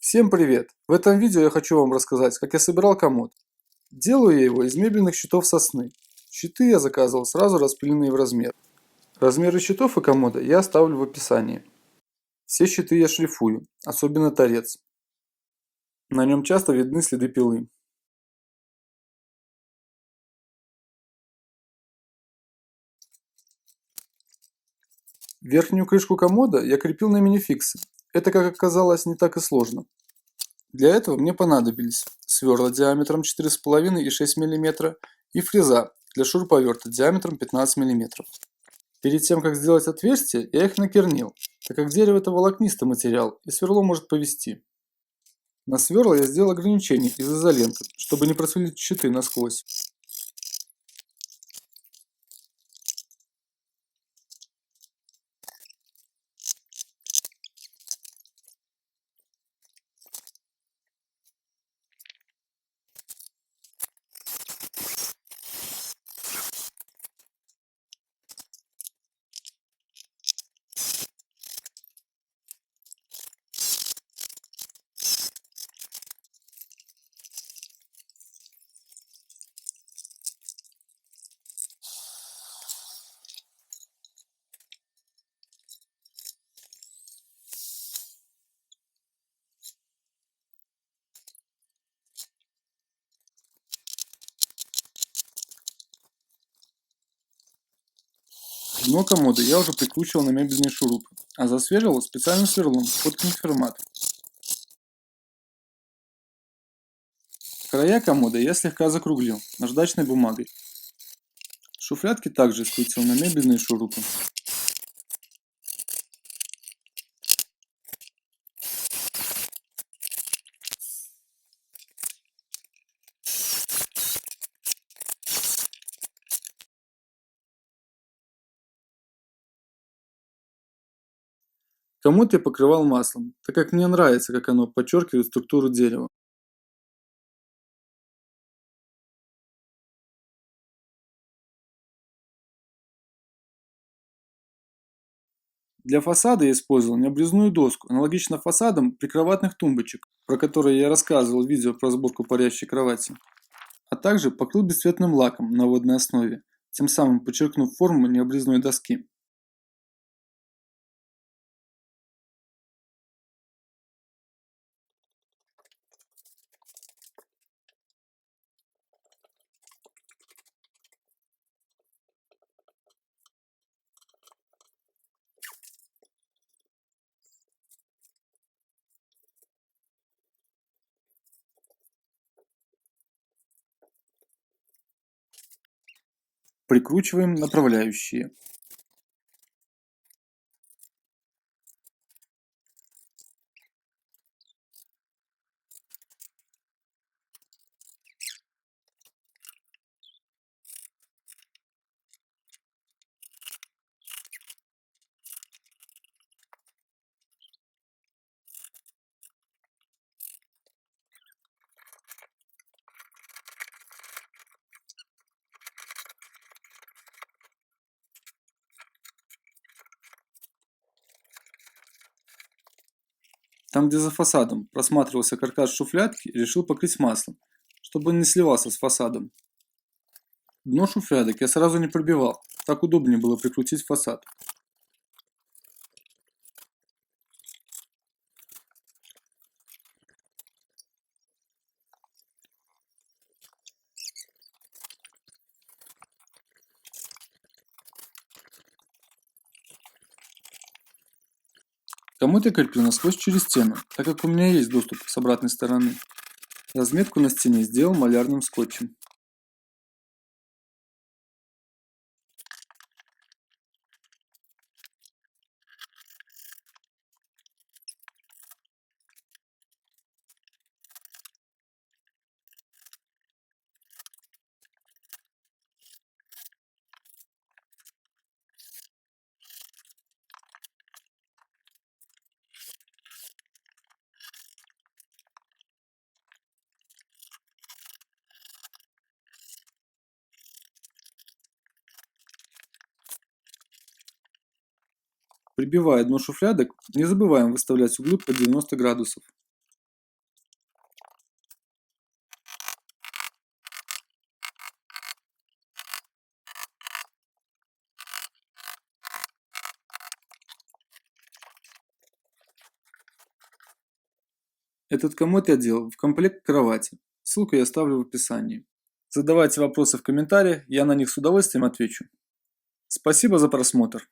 Всем привет! В этом видео я хочу вам рассказать, как я собирал комод. Делаю я его из мебельных щитов сосны. Щиты я заказывал сразу распиленные в размер. Размеры щитов и комода я оставлю в описании. Все щиты я шлифую, особенно торец. На нем часто видны следы пилы. Верхнюю крышку комода я крепил на минификсы. Это, как оказалось, не так и сложно. Для этого мне понадобились сверла диаметром 4,5 и 6 мм и фреза для шуруповерта диаметром 15 мм. Перед тем, как сделать отверстия, я их накернил, так как дерево это волокнистый материал и сверло может повести. На сверла я сделал ограничение из изоленты, чтобы не просверлить щиты насквозь. Дно комода я уже прикручивал на мебельные шурупы, а засверливал специальным сверлом под конфирмат. Края комода я слегка закруглил наждачной бумагой. Шуфлядки также скрутил на мебельные шурупы. Комод я покрывал маслом, так как мне нравится, как оно подчеркивает структуру дерева. Для фасада я использовал необрезную доску, аналогично фасадам прикроватных тумбочек, про которые я рассказывал в видео про сборку парящей кровати, а также покрыл бесцветным лаком на водной основе, тем самым подчеркнув форму необрезной доски. Прикручиваем направляющие. Там, где за фасадом просматривался каркас шуфлядки, решил покрыть маслом, чтобы он не сливался с фасадом. Дно шуфлядок я сразу не пробивал, так удобнее было прикрутить фасад. Комод я крепил насквозь через стену, так как у меня есть доступ с обратной стороны. Разметку на стене сделал малярным скотчем. Прибивая дно шуфлядок, не забываем выставлять углы под 90 градусов. Этот комод я делал в комплект к кровати. Ссылку я оставлю в описании. Задавайте вопросы в комментариях, я на них с удовольствием отвечу. Спасибо за просмотр.